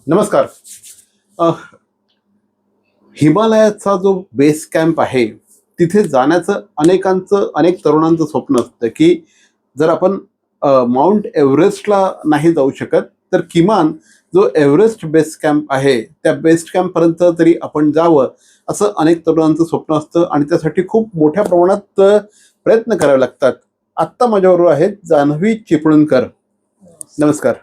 नमस्कार. अ, हिमालयाचा जो बेस कॅम्प आहे, तिथे जाण्याचं अनेक तरुणांचं स्वप्न असतं, की जर आपण माउंट एव्हरेस्टला नाही जाऊ शकत, तर किमान जो एव्हरेस्ट बेस कॅम्प आहे, त्या बेस कॅम्पपर्यंत तरी आपण जावं, असं अनेक तरुणांचं स्वप्न असतं आणि त्यासाठी खूप मोठ्या प्रमाणात प्रयत्न करावे लागतात. आत्ता माझ्याबरोबर आहेत जान्हवी चिपळूणकर. नमस्कार.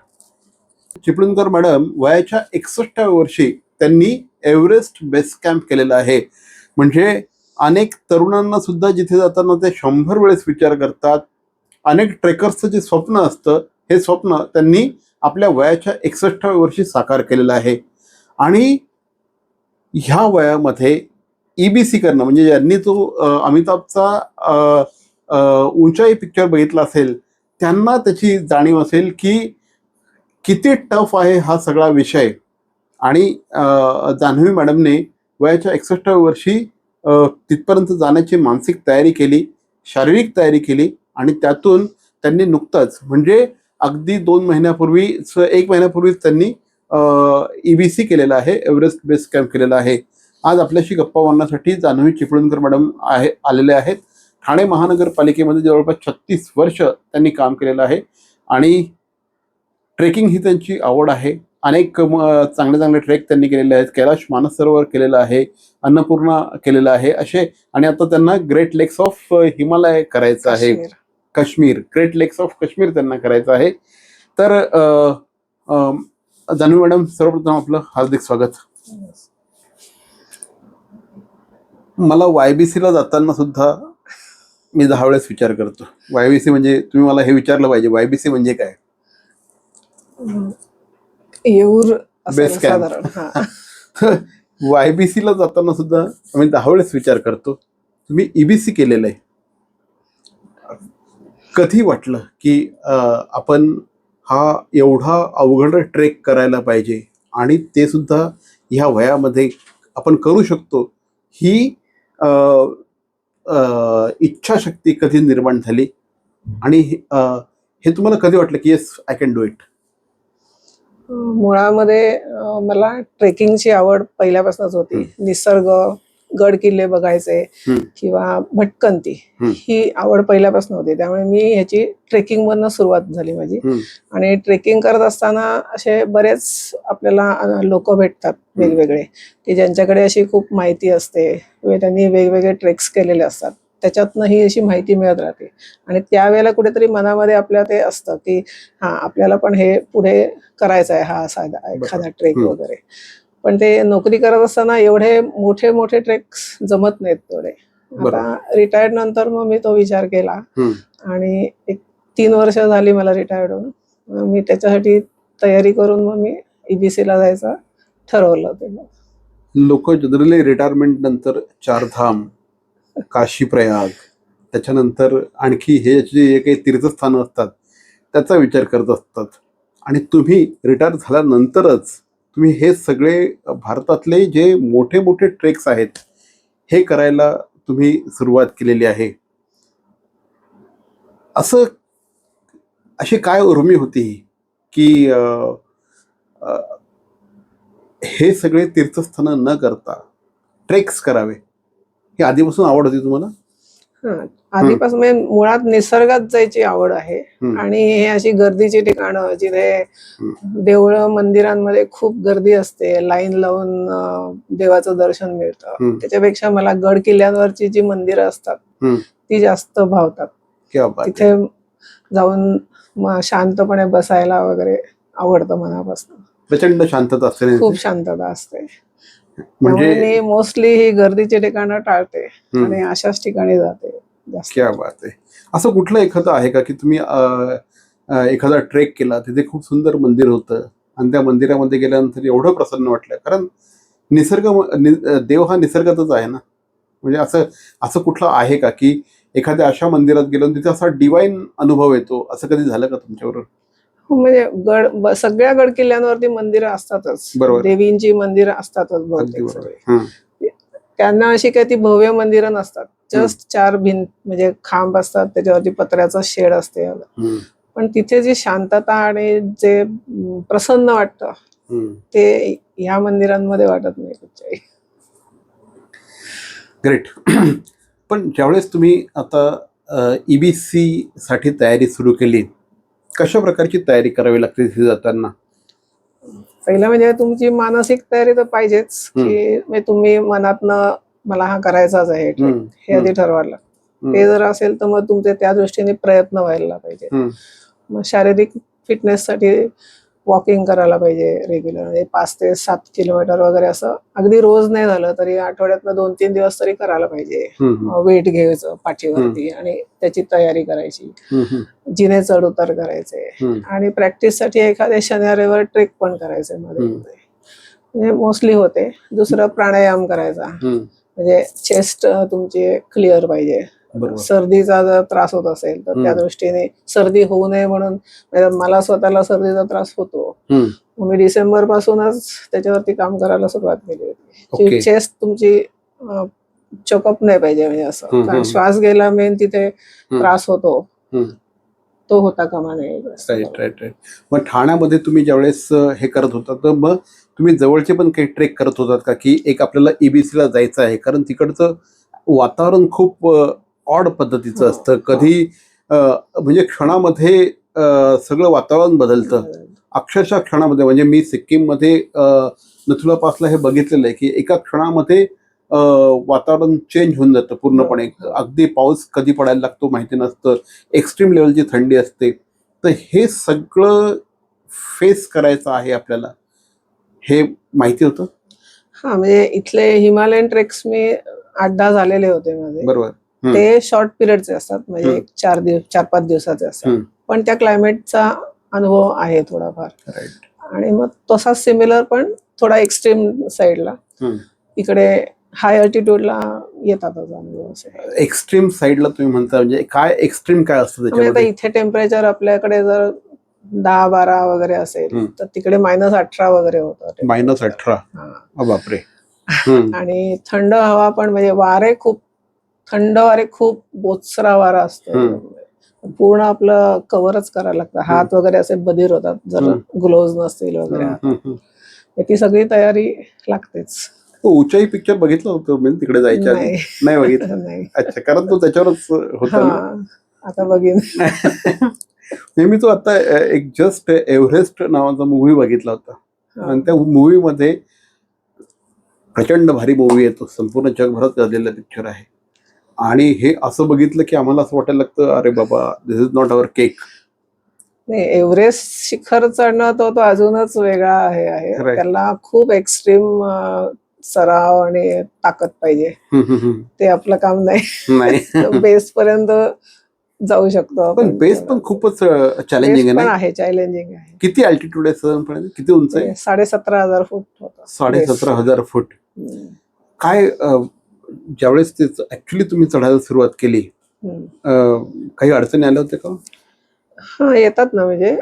चिपळूणकर मॅडम वयाच्या 61व्या वर्षी त्यांनी एव्हरेस्ट बेस कॅम्प केलेला आहे. म्हणजे अनेक तरुणांना सुद्धा जिथे जाताना ते 100 वेळेस विचार करतात. अनेक ट्रेकर्सचं जे स्वप्न असतं, हे स्वप्न त्यांनी आपल्या वयाच्या 61व्या वर्षी साकार केलेलं आहे. आणि ह्या वयामध्ये ईबीसी करणं म्हणजे ज्यांनी तो अमिताभचा अ, अ, ऊंचाई पिक्चर बघितला असेल, त्यांना त्याची जाणीव असेल की किती टफ आहे हा सगळा विषय. आणि जान्हवी मॅडमने वयाच्या 61व्या वर्षी तिथपर्यंत जाण्याची मानसिक तयारी केली, शारीरिक तयारी केली आणि त्यातून त्यांनी नुकतंच म्हणजे अगदी 1 महिन्यापूर्वीच त्यांनी ईबीसी केलेला आहे, एव्हरेस्ट बेस कॅम्प केलेला आहे. आज आपल्याशी गप्पा मारण्यासाठी जान्हवी चिपळूणकर मॅडम आलेले आहेत. ठाणे महानगरपालिकेमध्ये जवळपास 36 वर्ष त्यांनी काम केलेलं आहे आणि ट्रेकिंग ही त्यांची आवड आहे. अनेक चांगले चांगले ट्रेक त्यांनी केलेले आहेत. कैलाश मानसरोवर केलेलं आहे, अन्नपूर्णा केलेलं आहे असे. आणि आता त्यांना ग्रेट लेक्स ऑफ हिमालय करायचं आहे. काश्मीर, ग्रेट लेक्स ऑफ काश्मीर त्यांना करायचं आहे. तर जान्हवी मॅडम, सर्वप्रथम आपलं हार्दिक स्वागत. मला वायबीसीला जाताना सुद्धा मी 10 वेळेस विचार करतो. वायबीसी म्हणजे तुम्ही मला हे विचारलं पाहिजे, वायबीसी म्हणजे काय? Yeoor base camp. वायबीसीला जाताना सुद्धा आम्ही 10 वेळेस विचार करतो. तुम्ही ईबीसी केलेलं आहे. कधी वाटलं की आपण हा एवढा अवघड ट्रेक करायला पाहिजे आणि ते सुद्धा ह्या वयामध्ये आपण करू शकतो, ही अ, इच्छाशक्ती कधी निर्माण झाली? आणि हे तुम्हाला कधी वाटलं की yes I can do it? मुळामध्ये मला ट्रेकिंगची आवड पहिल्यापासूनच होती. निसर्ग, गड किल्ले बघायचे किंवा भटकंती ही आवड पहिल्यापासून होती. त्यामुळे मी ह्याची ट्रेकिंग मधनं सुरुवात झाली माझी. आणि ट्रेकिंग करत असताना असे बरेच आपल्याला लोक भेटतात वेगवेगळे, की ज्यांच्याकडे अशी खूप माहिती असते किंवा त्यांनी वेगवेगळे ट्रेक्स केलेले असतात. त्याच्यातनं ही अशी माहिती मिळत राहते आणि त्यावेळेला कुठेतरी मनामध्ये आपल्या ते असतं की हा आपल्याला पण हे पुढे करायचा आहे, हा असा एखादा ट्रेक वगैरे. पण ते नोकरी करत असताना एवढे मोठे मोठे ट्रेक्स जमत नाहीत तेवढे. आता रिटायर्ड नंतर मग मी तो विचार केला आणि 3 वर्ष झाली मला रिटायर्ड होऊन. मी त्याच्यासाठी तयारी करून मग मी ईबीसीला जायचं ठरवलं. ते लोक जनरली रिटायरमेंट नंतर चारधाम, काशी प्रयाग, त्याच्यानंतर आणखी हे जे काही तीर्थस्थानं असतात त्याचा विचार करत असतात. आणि तुम्ही रिटायर झाल्यानंतरच तुम्ही हे सगळे भारतातले जे मोठे मोठे ट्रेक्स आहेत हे करायला तुम्ही सुरुवात केलेली आहे. अशी काय उर्मी होती की हे सगळे तीर्थस्थानं न करता ट्रेक्स करावे? ही आधीपासून आवड होती तुम्हाला? आधीपासून मुळात निसर्गात जायची आवड आहे. आणि हे अशी गर्दीची ठिकाणं जिथे देवळं मंदिरांमध्ये खूप गर्दी असते, लाईन लावून देवाचं दर्शन मिळतं, त्याच्यापेक्षा मला गड किल्ल्यांवरची जी मंदिरं असतात ती जास्त भावतात. तिथे जाऊन शांतपणे बसायला वगैरे आवडतं मनापासून. प्रचंड शांतता असते, खूप शांतता असते. म्हणजे मी मोस्टली ही गर्दीची ठिकाणं टाळते आणि अशाच ठिकाणी जाते. क्या बात आहे. असं कुठलं एखादं आहे का की तुम्ही एखादा ट्रेक केला, तिथे खूप सुंदर मंदिर होतं आणि त्या मंदिरामध्ये गेल्यानंतर एवढं प्रसन्न वाटलं? कारण देव हा निसर्गातच आहे ना. म्हणजे असं कुठलं आहे का की एखाद्या अशा मंदिरात गेलो तिथे असा डिवाइन अनुभव येतो? असं कधी झालं का तुमच्याबरोबर? म्हणजे सगळ्या गड किल्ल्यांवरती मंदिरं असतातच, देवींची मंदिरं असतातच बहुतेक सगळे. त्यांना अशी काही ती भव्य मंदिरं नसतात, जस्ट 4 भिंत म्हणजे खांब असतात, त्याच्यावरती पत्र्याचं शेड असते. पण तिथे जी शांतता आणि जे प्रसन्न वाटतं ते ह्या मंदिरांमध्ये वाटत नाही कुठच्याही. ग्रेट. पण ज्यावेळेस तुम्ही आता EBC साठी तयारी सुरू केली, कशा प्रकारची तयारी करावी लागते तिथे जाताना? पहिलं म्हणजे तुमची मानसिक तयारी तर पाहिजेच, की म्हणजे तुम्ही मनातनं मला हा करायचाच आहे ट्रेक, हे आधी ठरवायला. ते जर असेल तर मग तुमचे त्या दृष्टीने प्रयत्न व्हायला पाहिजे. मग शारीरिक फिटनेससाठी वॉकिंग करायला पाहिजे रेग्युलर, म्हणजे 5 ते 7 किलोमीटर वगैरे असं. अगदी रोज नाही झालं तरी आठवड्यातनं 2-3 दिवस तरी करायला पाहिजे. वेट घ्यायचं पाठीवरती आणि त्याची तयारी करायची. जिने चढ उतार करायचे आणि प्रॅक्टिससाठी एखाद्या शनिवार रविवार ट्रेक पण करायचे मध्ये मध्ये, म्हणजे मोस्टली होते. दुसरं प्राणायाम करायचा, म्हणजे चेस्ट तुमची क्लिअर पाहिजे. सर्दीचा जर त्रास होत असेल तर त्या दृष्टीने सर्दी होऊ नये म्हणून, मला स्वतःला सर्दीचा त्रास होतो, मी डिसेंबर पासूनच त्याच्यावरती काम करायला सुरुवात केली होती. चेस्ट तुमची चोकअप नाही पाहिजे, म्हणजे असं, कारण श्वास घ्यायला मेन तिथे त्रास होतो, तो होता कामा नये. राईट. मग ठाण्यामध्ये तुम्ही ज्यावेळेस हे करत होता तर मग तुम्ही जवळचे पण काही ट्रेक करत होतात का, की एक आपल्याला EBC ला जायचं आहे? कारण तिकडचं वातावरण खूप ऑड पद्धतीचं असतं. कधी म्हणजे क्षणामध्ये सगळं वातावरण बदलतं, अक्षरशः क्षणामध्ये. म्हणजे मी सिक्कीममध्ये नथुला पासला हे बघितलेलं आहे, की एका क्षणामध्ये वातावरण चेंज होऊन जातं पूर्णपणे. अगदी पाऊस कधी पडायला लागतो माहिती नसतं, एक्स्ट्रीम लेवलची थंडी असते. तर हे सगळं फेस करायचं आहे आपल्याला, हे माहिती होतं? हा, म्हणजे इथले हिमालयन ट्रेक्स मी 8-10 झालेले होते माझे. बरोबर. ते शॉर्ट पिरियडचे असतात, म्हणजे 4-5 दिवसाचे असतात, पण त्या क्लायमेटचा अनुभव आहे थोडाफार. आणि मग तसाच सिमिलर पण थोडा एक्स्ट्रीम साईडला, इकडे हाय अल्टिट्यूडला येतातच अनुभव. एक्स्ट्रीम साईडला तुम्ही म्हणता म्हणजे काय एक्स्ट्रीम काय असतं आता त्याच्यामध्ये? इथे टेम्परेचर आपल्याकडे जर 10-12 वगैरे असेल तर तिकडे -18 वगैरे होतं. -18? बापरे. आणि थंड हवा पण, म्हणजे वारे खूप थंड, वारे खूप बोचरा वारा असतो. पूर्ण आपलं कव्हरच करायला लागतं, हात वगैरे असे बधीर होतात जर ग्लोव्ज नसतील वगैरे. ती सगळी तयारी लागतेच. उंचाई पिक्चर बघितलं होतं मी तिकडे जायच्या आधी? नाही बघितलं? नाही. अच्छा, कारण तो त्याच्यावरच होता ना. आता बघीन. मी तो आता एक जस्ट एव्हरेस्ट नावाचा मूव्ही बघितला होता, आणि त्या मूव्ही मध्ये प्रचंड भारी मूव्ही आहे तो, संपूर्ण जगभरात गाजलेला पिक्चर आहे. आणि हे असं बघितलं की आम्हाला असं वाटायला लागतं, अरे बाबा, दिस इज नॉट अवर केक. नाही, एव्हरेस्ट शिखर चढणं तो अजूनच वेगळा आहे. त्याला खूप एक्स्ट्रीम सराव आणि ताकद पाहिजे. ते आपलं काम नाही. बेस पर्यंत जाऊ शकतो, पण बेस पण खूपच चॅलेंजिंग आहे. चॅलेंजिंग आहे. किती अल्टिट्यूड आहे साधारणपणे, किती उंच आहे? 17,500 फूट होता. 17,500 फूट. काय ज्यावेळेस ते ऍक्च्युली तुम्ही चढायला सुरुवात केली, काही अडचणी आल्या होत्या का? हा, येतात ना. म्हणजे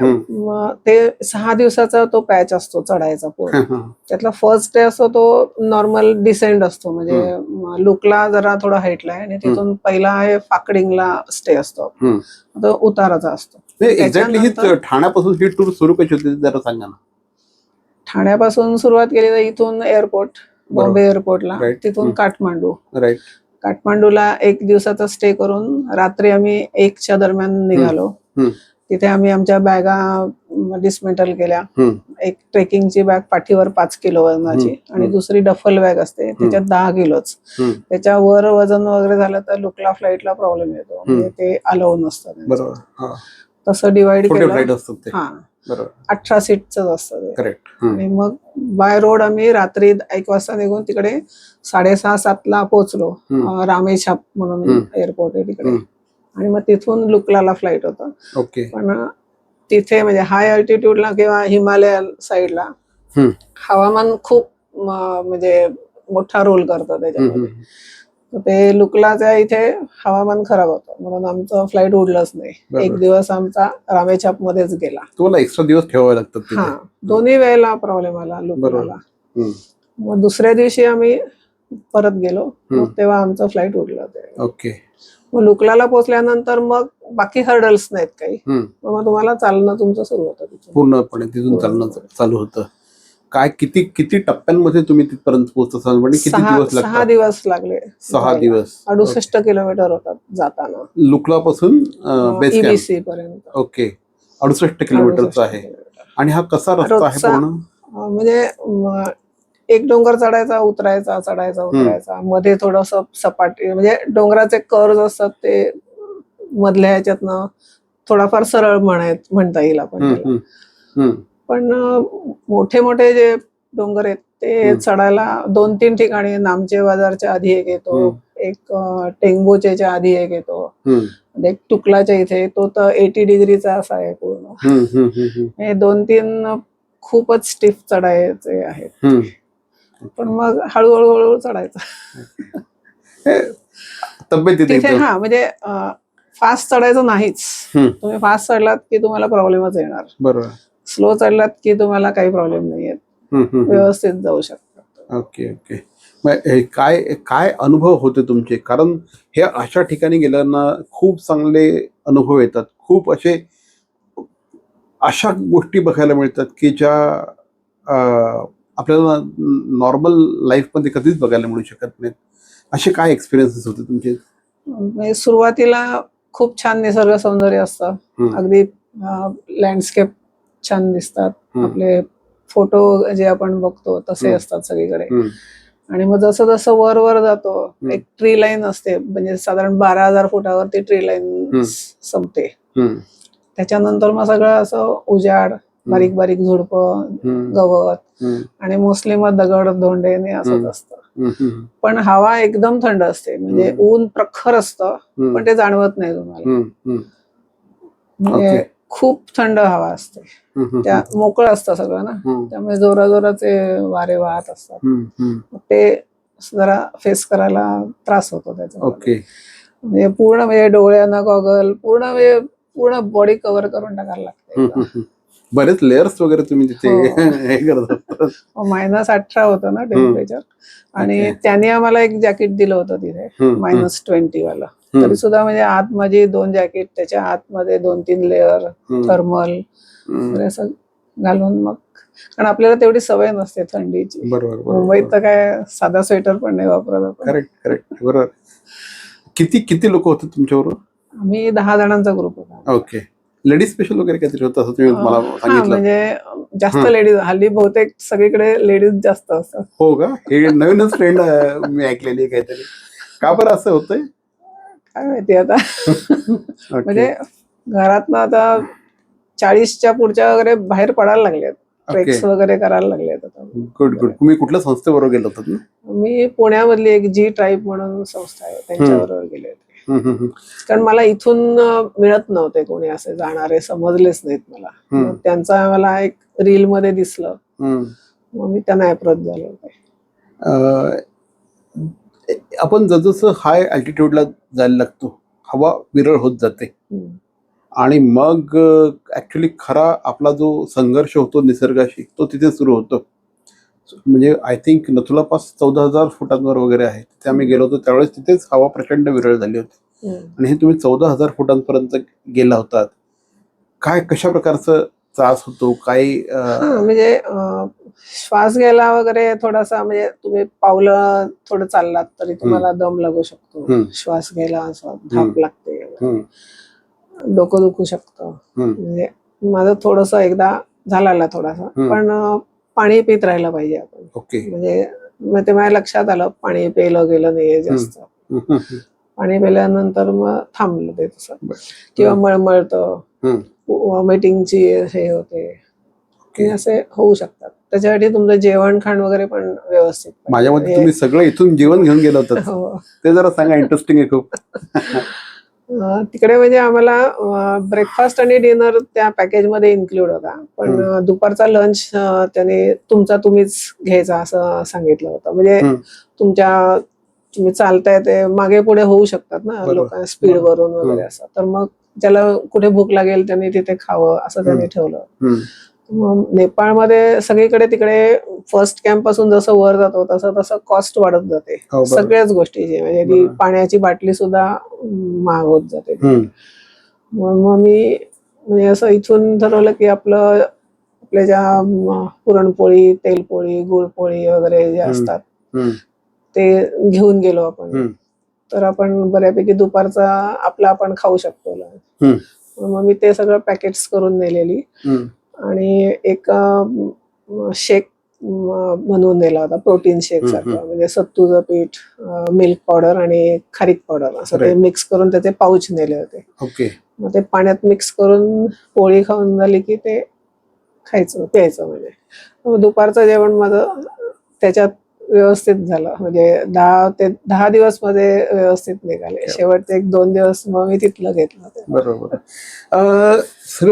ते 6 दिवसाचा तो पॅच असतो चढायचा पूर्ण. त्यातला फर्स्ट डे असतो तो नॉर्मल डिसेंड असतो, म्हणजे लुकला जरा थोडा हाईटला आहे, आणि तिथून पहिला आहे फाकडिंगला स्टे असतो, तो उताराचा असतो. एक्झॅक्टली ही ठाण्यापासून ही टूर सुरू कशी होती जरा सांगा ना. ठाण्यापासून सुरुवात केली तर इथून एअरपोर्ट, बॉम्बे एअरपोर्टला, तिथून काठमांडू. काठमांडूला 1 दिवसाचा स्टे करून रात्री आम्ही 1च्या दरम्यान निघालो. तिथे आम्ही आमच्या बॅगा डिसमेंटल केल्या. एक ट्रेकिंगची बॅग पाठीवर 5 किलो वजनाची, आणि दुसरी डफल बॅग असते त्याच्यात 10 किलोच. त्याच्यावर वजन वगैरे झालं तर लुकला फ्लाईटला प्रॉब्लेम येतो, म्हणजे ते अलाउ नसतं. तसं डिवाइड केलं. 18 सीटच असतं ते. आणि मग बाय रोड आम्ही रात्री 1 वाजता निघून तिकडे 6:30-7ला पोहोचलो. रामेछाप म्हणून एअरपोर्ट आहे तिकडे, आणि मग तिथून लुकलाला फ्लाईट होता. पण तिथे म्हणजे हाय अल्टिट्यूडला किंवा हिमालय साईडला हवामान खूप म्हणजे मोठा रोल करतं त्याच्यामध्ये. ते लुकलाच्या इथे हवामान खराब होतं, म्हणून आमचं फ्लाईट उडलंच नाही. 1 दिवस आमचा रामेछाप मध्येच गेला. तुम्हाला एक्स्ट्रा दिवस ठेवावे लागतात. हा, दोन्ही वेळेला प्रॉब्लेम आला लुकलाला. मग दुसऱ्या दिवशी आम्ही परत गेलो, मग तेव्हा आमचं फ्लाईट उडलं. मग लुकलाला पोहोचल्यानंतर मग बाकी हर्डल्स नाहीत काही, मग तुम्हाला चालणं तुमचं सुरू होतं. पूर्णपणे तिथून चालणं चालू होतं. काय किती किती टप्प्यांमध्ये तुम्ही तिथपर्यंत पोहोचता म्हणजे किती दिवस 6 लागतात? दिवस लागले. 6 दिवस. 68 किलोमीटर होतात जाताना लुकलापासून बेस कॅम्प. EBC पर्यंत. ओके, 68 किलोमीटरचा आहे. 68 किलोमीटर. आणि हा कसा रस्ता आहे रोजचा, पूर्ण? म्हणजे एक डोंगर चढायचा उतरायचा, चढायचा उतरायचा, मध्ये थोडस सपाटी, म्हणजे डोंगराचे कर्ज असतात ते मधल्या ह्याच्यातनं थोडाफार सरळ म्हणता येईल आपण हम्म, त्याला. हम्म, हम्म, पण मोठे मोठे जे डोंगर आहेत ते चढायला 2-3 ठिकाणी, नामचे बाजारच्या आधी एक येतो, एक टेंगबोचेच्या आधी एक येतो, एक टुकलाच्या इथे, तो तर 80 डिग्रीचा असा आहे पूर्ण. हे 2-3 खूपच स्टिफ चढायचे आहेत. पण मग हळूहळू चढायचं. तब्येत तिथे म्हणजे फास्ट चढायचं नाहीच. तुम्ही फास्ट चढलात की तुम्हाला प्रॉब्लेमच येणार. बरोबर. स्लो चढलात की तुम्हाला काही प्रॉब्लेम नाही येत, व्यवस्थित जाऊ शकतात. Okay okay. काय काय अनुभव होते तुमचे? कारण हे अशा ठिकाणी गेल्यानं खूप चांगले अनुभव येतात, खूप अशा गोष्टी बघायला मिळतात की ज्या आपल्याला नॉर्मल लाईफमध्ये कधीच बघायला मिळू शकत नाहीत. असे काय एक्सपिरियन्सेस होते तुमचे? म्हणजे सुरुवातीला खूप छान निसर्ग सौंदर्य असतं, अगदी लँडस्केप छान दिसतात, आपले फोटो जे आपण बघतो तसे असतात सगळीकडे. आणि मग जसं जसं वर वर जातो, एक ट्री लाईन असते, म्हणजे साधारण 12,000 फुटावरती ट्री लाईन संपते. त्याच्यानंतर मग सगळं असं उजाड, बारीक बारीक झुडपं, गवत, आणि मोस्टली मग दगड धोंडेने असंच असतं. पण हवा एकदम थंड असते, म्हणजे ऊन प्रखर असतं पण ते जाणवत नाही तुम्हाला. म्हणजे खूप थंड हवा असते, त्या मोकळं असतं सगळं ना, त्यामुळे जोराजोराचे वारे वाहत असतात. ते जरा फेस करायला त्रास होतो त्याचा. ओके. म्हणजे पूर्ण, म्हणजे डोळ्यांना गॉगल, पूर्ण बॉडी कव्हर करून टाकायला लागते. बरेच लेअर्स वगैरे तुम्ही तिथे हे करत असतात. -18 होतं ना टेम्परेचर, आणि त्याने आम्हाला एक जॅकेट दिलं होतं तिथे, -20 वाला. तरी सुद्धा म्हणजे आत माझी 2 जॅकेट, त्याच्या आतमध्ये 2-3 लेअर थर्मल असं घालून, मग कारण आपल्याला तेवढी सवय नसते थंडीची. बरोबर. मुंबईत तर काय साधा स्वेटर पण नाही वापरत आपण. करेक्ट बरोबर. किती लोक होते तुमच्याबरोबर? आम्ही 10 जणांचा ग्रुप होता. ओके. लेडीज स्पेशल वगैरे काहीतरी होतं असं तुम्ही मला सांगितलं? म्हणजे जास्त लेडीज, हल्ली बहुतेक सगळीकडे लेडीज जास्त असतात. हो का? हे नवीनच ट्रेंड मी ऐकलेली आहे काहीतरी. का बरं असं होतंय? काय माहिती आता. म्हणजे घरातनं आता 40च्या पुढच्या वगैरे बाहेर पडायला लागलेत, ट्रेक्स वगैरे करायला लागलेत आता. गुड. तुम्ही कुठल्या संस्थेबरोबर गेलो होतात ना? मी पुण्यामधली एक जी ट्राईब म्हणून संस्था आहे, त्यांच्याबरोबर गेले होते. कारण मला इथून मिळत नव्हते कोणी असे जाणारे, समजलेच नाहीत मला. त्यांचा मला एक रील मध्ये दिसलं, मग मी त्यांना अप्रोच झाले होते. आपण जसं हाय अल्टिट्यूडला जायला लागतो, हवा विरळ होत जाते, आणि मग ऍक्च्युली खरा आपला जो संघर्ष होतो निसर्गाशी तो तिथे सुरू होतो. म्हणजे आय थिंक नथुला पास 14,000 फुटांवर वगैरे आहे, तिथे आम्ही गेलो होतो त्यावेळेस तिथेच हवा प्रचंड विरळ झाली होती. आणि हे तुम्ही 14,000 फुटांपर्यंत गेला होतात. काय कशा प्रकारचा त्रास होतो? काही म्हणजे श्वास घ्यायला वगैरे थोडासा, म्हणजे तुम्ही पावलं थोडं चाललात तरी तुम्हाला दम लागू शकतो, श्वास घ्यायला असं धाप लागते, डोकं दुखू शकतं. म्हणजे माझं थोडस एकदा झाला थोडासा, पण पाणी पित राहायला पाहिजे आपण. म्हणजे मग ते माझ्या लक्षात आलं, पाणी प्यायलं गेलं नाही जास्त. पाणी पिल्यानंतर मग थांबलं ते तसं. किंवा मळमळतं, व्हॉमिटिंगची हे होते, असे होऊ शकतात. त्याच्यासाठी तुमचं जेवण खाण वगैरे पण व्यवस्थित. माझ्या मते तुम्ही सगळं इथून जेवण घेऊन गेलो होतं, ते जरा सांगा, इंटरेस्टिंग आहे खूप. तिकडे म्हणजे आम्हाला ब्रेकफास्ट आणि डिनर त्या पॅकेज मध्ये इन्क्लूड होता, पण दुपारचा लंच त्याने तुम्हीच घ्यायचा असं सांगितलं होतं. म्हणजे तुम्ही चालताय ते मागे पुढे होऊ शकतात ना लोकांना, स्पीड वरून वगैरे असं, तर मग ज्याला कुठे भूक लागेल त्यांनी तिथे खावं असं त्यांनी ठेवलं. मग नेपाळमध्ये सगळीकडे तिकडे फर्स्ट कॅम्प पासून जसं वर जातो तसं तसं कॉस्ट वाढत जाते सगळ्याच गोष्टीची. म्हणजे ती पाण्याची बाटली सुद्धा महाग होत जाते. मग मी म्हणजे असं इथून ठरवलं की आपलं आपल्या ज्या पुरणपोळी, तेलपोळी, गुळपोळी वगैरे जे असतात हम्म, ते घेऊन गेलो आपण. हम्म, तर आपण बऱ्यापैकी दुपारचा आपला आपण खाऊ शकतो हम्म. मग मी ते सगळं पॅकेट्स करून नेलेली हम्म, आणि एक शेक बनवून नेला होता, प्रोटीन शेक सारखं. म्हणजे सत्तूचं पीठ, मिल्क पावडर आणि खारीक पावडर असं ते Right. मिक्स करून त्याचे पाऊच नेले होते. ओके. मग ते पाण्यात मिक्स करून पोळी खाऊन झाली की ते खायचं प्यायचं. म्हणजे मग दुपारचं जेवण माझं त्याच्यात व्यवस्थित झालं. म्हणजे 10 दिवस मध्ये व्यवस्थित निघाले. शेवटचे 1-2 दिवस मग मी तिथलं घेतलं. बरोबर.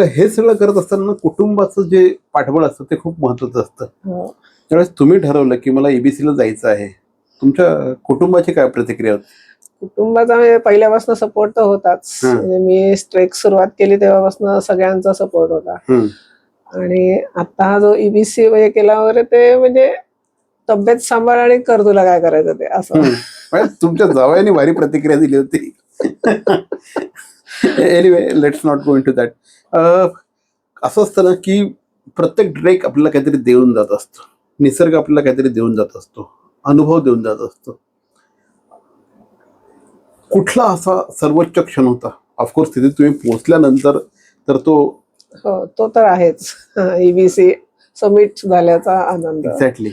हे सगळं करत असताना कुटुंबाचं जे पाठबळ असतं ते खूप महत्वाचं असतं. हो. त्यावेळेस तुम्ही ठरवलं की मला एबीसीला जायचं आहे, तुमच्या कुटुंबाची काय प्रतिक्रिया होती? कुटुंबाचा म्हणजे पहिल्यापासून सपोर्ट तर होताच. हं. म्हणजे मी ट्रेक सुरुवात केली तेव्हापासून सगळ्यांचा सपोर्ट होता. हम्म, आणि आता हा जो ईबीसी वगैरे केला वगैरे ते म्हणजे तब्येत सांभाळ आणि कर तुला काय करायचं ते असं. म्हणजे तुमच्या जावयाने भारी प्रतिक्रिया दिली होती. Anyway, let's not go into that. असं असतं ना की प्रत्येक ट्रेक आपल्याला काहीतरी देऊन जात असतो, निसर्ग आपल्याला काहीतरी देऊन जात असतो, अनुभव देऊन जात असतो. कुठला असा सर्वोच्च क्षण होता? ऑफकोर्स तिथे तुम्ही पोहोचल्यानंतर तर तो हो, तो तर आहेच. ईबीसी समिट झाल्याचा आनंद एक्झॅक्टली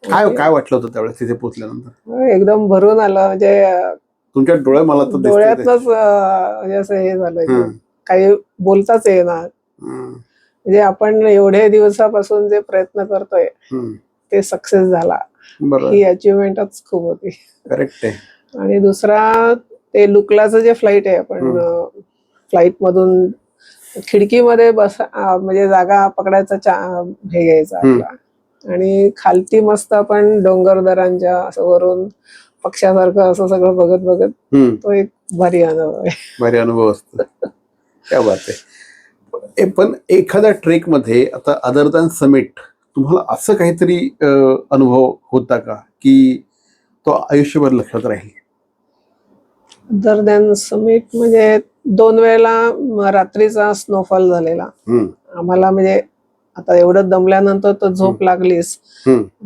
काय वाटलं होतं त्यावेळेस तिथे पोहोचल्यानंतर? एकदम भरून आलं. म्हणजे तुमच्या डोळे मला तर दिसतंय ते. डोळ्यातच म्हणजे असं हे झालं की हं. काही बोलताच येणार. हं, म्हणजे आपण एवढ्या दिवसापासून जे प्रयत्न करतोय हं. ते सक्सेस झाला, बरोबर, ही अचिव्हमेंटच खूप होती. करेक्ट आहे. आणि दुसरा ते लुकलाचं जे फ्लाईट आहे, आपण फ्लाईट मधून खिडकीमध्ये म्हणजे जागा पकडायचा हे घ्यायचा आपला. आणि खालती मस्त आपण डोंगरदरांच्या असं वरून पक्ष्यासारखं असं सगळं बघत बघत तो एक भारी अनुभव आहे. भारी अनुभव असतो. क्या बात आहे. पण एखाद्या ट्रेक मध्ये आता अदर दॅन समिट तुम्हाला असं काहीतरी अनुभव होता का की तो आयुष्यभर लक्षात राहील? अदर दॅन समिट म्हणजे 2 वेळेला रात्रीचा स्नोफॉल झालेला आम्हाला. म्हणजे आता एवढं दमल्यानंतर तर झोप लागलीच.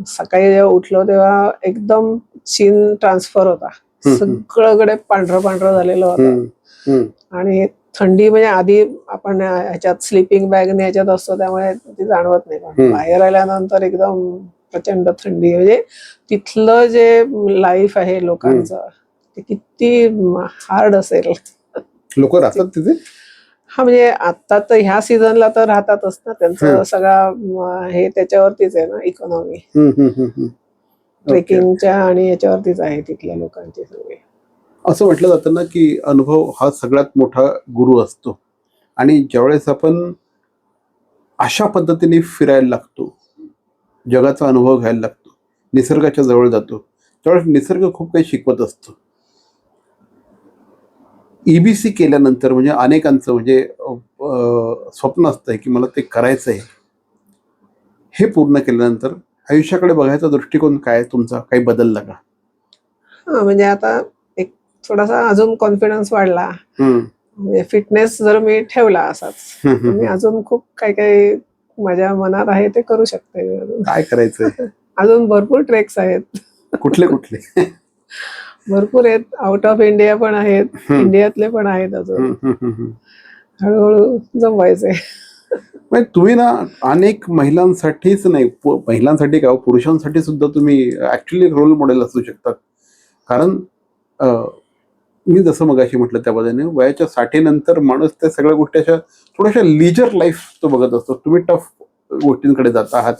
सकाळी जेव्हा उठलो तेव्हा एकदम चीन ट्रान्सफर होता. सगळीकडे पांढरं पांढरं झालेलं होतं. आणि थंडी म्हणजे आधी आपण ह्याच्यात स्लीपिंग बॅग आणि ह्याच्यात असतो त्यामुळे ती जाणवत नाही. पण बाहेर आल्यानंतर एकदम प्रचंड थंडी. म्हणजे तिथलं जे लाईफ आहे लोकांचं ते किती हार्ड असेल. लोक राहतात तिथे? हा, म्हणजे आता तर ह्या सीझनला तर राहतातच ना. त्यांचं सगळं हे त्याच्यावरतीच आहे ना, इकॉनॉमी ट्रेकिंगच्या आणि याच्यावरतीच आहे तिथल्या लोकांचे सगळे. असं म्हटलं जातं ना की अनुभव हा सगळ्यात मोठा गुरु असतो. आणि ज्यावेळेस आपण अशा पद्धतीने फिरायला लागतो, जगाचा अनुभव घ्यायला लागतो, निसर्गाच्या जवळ जातो, त्यावेळेस निसर्ग खूप काही शिकवत असतो. ईबीसी केल्यानंतर म्हणजे अनेकांचं म्हणजे स्वप्न असतं की मला ते करायचं आहे. हे पूर्ण केल्यानंतर आयुष्याकडे बघायचा दृष्टिकोन काय तुमचा? काही बदलला का? हा, म्हणजे आता एक थोडासा अजून कॉन्फिडन्स वाढला. म्हणजे फिटनेस जर मी ठेवला असाच तर मी अजून खूप काही काही माझ्या मनात आहे ते करू शकते मी अजून. काय करायचंय? अजून भरपूर ट्रेक्स आहेत. कुठले कुठले? भरपूर आहेत. आउट ऑफ इंडिया पण आहेत, इंडियातले पण आहेत. अजून हळूहळू जमवायचे. म्हणजे तुम्ही ना अनेक महिलांसाठीच नाही, महिलांसाठी का पुरुषांसाठी सुद्धा तुम्ही ऍक्च्युली रोल मॉडेल असू शकतात. कारण मी जसं मगाशी म्हटलं त्या पद्धतीने वयाच्या 60 नंतर माणूस त्या सगळ्या गोष्टी अशा थोड्याशा लिजर लाईफ तो बघत असतो. तुम्ही टफ गोष्टींकडे जात आहात.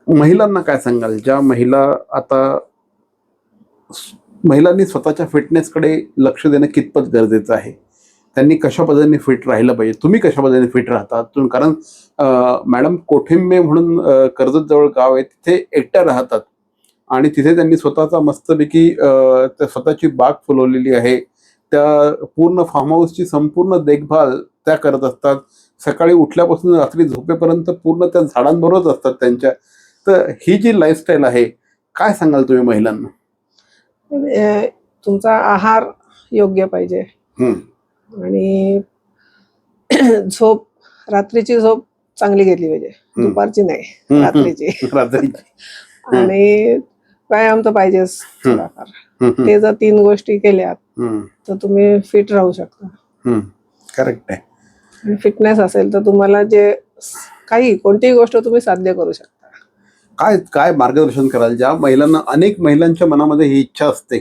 महिलांना काय सांगाल, ज्या महिला आता महिलांनी स्वतःच्या फिटनेसकडे लक्ष देणं कितपत गरजेचं आहे? त्यांनी कशा पद्धतीने फिट राहिलं पाहिजे? तुम्ही कशा पद्धतीने फिट राहतात? कारण मॅडम कोठिंबे म्हणून कर्जत जवळ गाव आहे, तिथे एकट्या राहतात आणि तिथे त्यांनी स्वतःचा मस्तपैकी स्वतःची बाग फुलवलेली आहे. त्या पूर्ण फार्म हाऊसची संपूर्ण देखभाल त्या करत असतात. सकाळी उठल्यापासून रात्री झोपेपर्यंत पूर्ण त्या झाडांबरोबरच असतात त्यांच्या. तर ही जी लाईफस्टाईल आहे, काय सांगाल तुम्ही महिलांना? तुमचा आहार योग्य पाहिजे आणि रात्रीची झोप चांगली घेतली पाहिजे, दुपारची नाही, रात्रीची. रात्रीची. आणि व्यायाम तर पाहिजेच थोडाफार. ते जर 3 गोष्टी केल्यात तर तुम्ही फिट राहू शकता. करेक्ट आहे. आणि फिटनेस असेल तर तुम्हाला जे कोणतीही गोष्ट तुम्ही साध्य करू शकता. काय काय मार्गदर्शन कराल ज्या महिलांना, अनेक महिलांच्या मनामध्ये ही इच्छा असते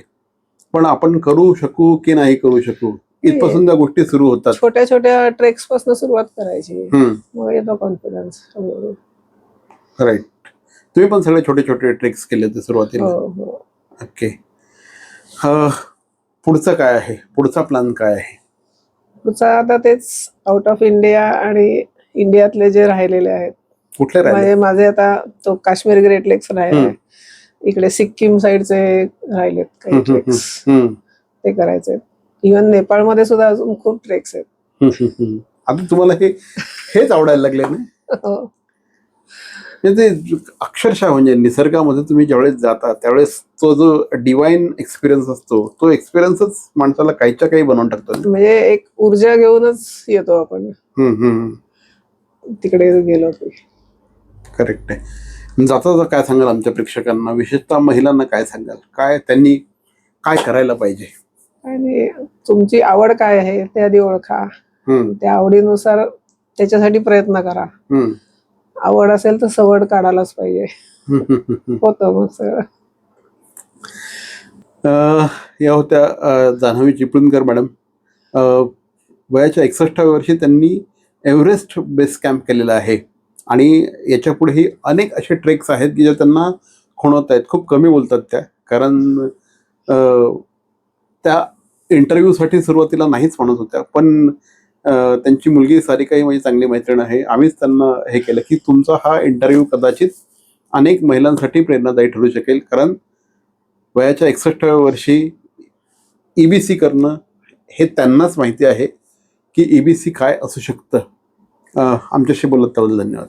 पण आपण करू शकू की नाही करू शकू, इथपासून त्या गोष्टी सुरू होतात. छोट्या छोट्या ट्रेक्स पासून सुरुवात करायची, मग येतो कॉन्फिडन्स. राईट. तुम्ही पण सगळे छोटे छोटे ट्रिक्स केले होते सुरुवातीला. ओके. पुढचं काय आहे, पुढचा प्लॅन काय आहे? पुढचा आता तेच आउट ऑफ इंडिया आणि इंडियातले जे राहिलेले आहेत, कुठले राहिले? म्हणजे माझे आता तो काश्मीर ग्रेट लेक्स राहिले, इकडे सिक्कीम साईडचे राहिलेत काही ट्रेक्स, ते करायचे. इव्हन नेपाळमध्ये सुद्धा अजून खूप ट्रेक्स आहेत. आता तुम्हाला हेच आवडायला लागले ना? म्हणजे अक्षरशः म्हणजे निसर्गामध्ये तुम्ही ज्यावेळेस जाता त्यावेळेस तो जो डिवाइन एक्सपिरियन्स असतो, तो एक्सपिरियन्सच माणसाला काहीच्या काही बनवून टाकतो. म्हणजे एक ऊर्जा घेऊनच येतो आपण तिकडे गेलो की. करेक्ट आहे. जाता जाता काय सांगाल आमच्या प्रेक्षकांना, विशेषतः महिलांना काय सांगाल, काय त्यांनी काय करायला पाहिजे? आणि तुमची आवड काय आहे ते आधी ओळखा, त्या आवडीनुसार त्याच्यासाठी प्रयत्न करा. आवड असेल तर सवड काढायलाच पाहिजे, होतं मग सगळं. या होत्या जान्हवी चिपळूणकर मॅडम. वयाच्या 61व्या वर्षी त्यांनी एव्हरेस्ट बेस कॅम्प केलेला आहे आणि याच्या पुढेही अनेक असे ट्रेक्स आहेत की जे त्यांना खुणवत आहेत. खूप कमी बोलतात त्या, कारण त्या इंटरव्ह्यूसाठी सुरुवातीला नाहीच म्हणत होत्या, पण त्यांची मुलगी सारिकाही माझी चांगली मैत्रीण आहे. आम्हीच त्यांना हे केलं की तुमचा हा इंटरव्ह्यू कदाचित अनेक महिलांसाठी प्रेरणादायी ठरू शकेल, कारण वयाच्या 61व्या वर्षी EBC करणं हे त्यांनाच माहिती आहे की EBC काय असू शकतं. आमच्याशी बोलत त्याबद्दल धन्यवाद.